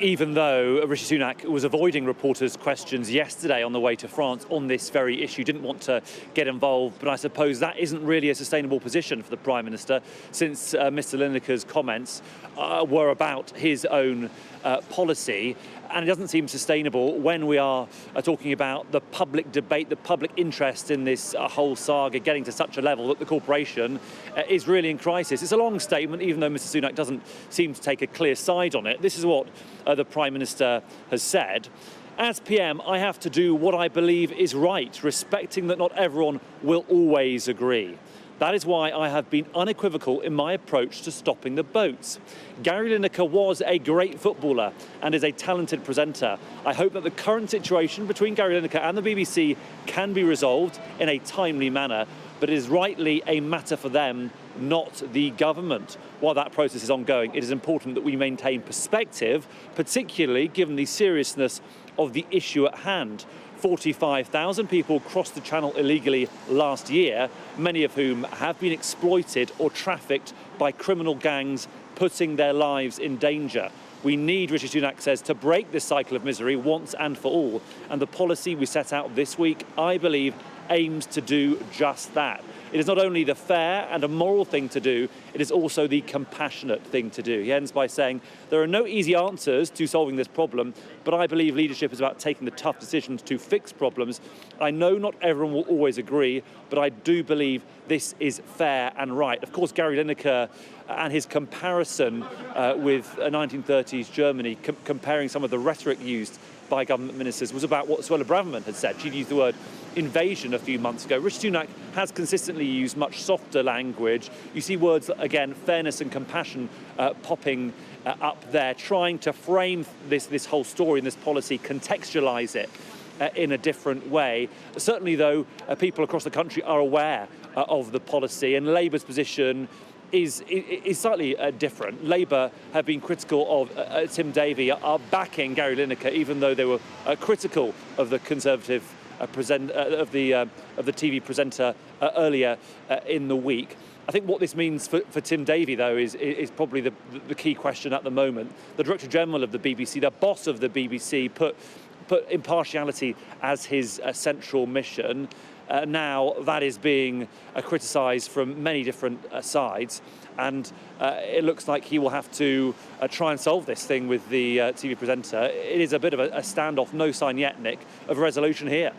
Even though Rishi Sunak was avoiding reporters' questions yesterday on the way to France on this very issue, didn't want to get involved, but I suppose that isn't really a sustainable position for the Prime Minister, since Mr Lineker's comments were about his own policy, and it doesn't seem sustainable when we are talking about the public debate, the public interest in this whole saga getting to such a level that the corporation is really in crisis. It's a long statement, even though Mr Sunak doesn't seem to take a clear side on it. This is what the Prime Minister has said. As PM, I have to do what I believe is right, respecting that not everyone will always agree. That is why I have been unequivocal in my approach to stopping the boats. Gary Lineker was a great footballer and is a talented presenter. I hope that the current situation between Gary Lineker and the BBC can be resolved in a timely manner, but it is rightly a matter for them, not the government. While that process is ongoing, it is important that we maintain perspective, particularly given the seriousness of the issue at hand. 45,000 people crossed the Channel illegally last year, many of whom have been exploited or trafficked by criminal gangs, putting their lives in danger. We need, Rishi Sunak says, to break this cycle of misery once and for all. And the policy we set out this week, I believe, aims to do just that. It is not only the fair and a moral thing to do, it is also the compassionate thing to do. He ends by saying, there are no easy answers to solving this problem, but I believe leadership is about taking the tough decisions to fix problems. I know not everyone will always agree, but I do believe this is fair and right. Of course, Gary Lineker and his comparison with 1930s Germany, comparing some of the rhetoric used by government ministers, was about what Suella Braverman had said. She'd used the word invasion a few months ago. Rishi Sunak has consistently used much softer language. You see words, again, fairness and compassion popping up there, trying to frame this whole story and this policy, contextualise it in a different way. Certainly, though, people across the country are aware of the policy, and Labour's position is slightly different. Labour have been critical of Tim Davie, are backing Gary Lineker, even though they were critical of the Conservative of the TV presenter earlier in the week. I think what this means for Tim Davie, though, is probably the key question at the moment. The Director General of the BBC, the boss of the BBC, put impartiality as his central mission. Now that is being criticised from many different sides, and it looks like he will have to try and solve this thing with the TV presenter. It is a bit of a standoff, no sign yet, Nick, of a resolution here.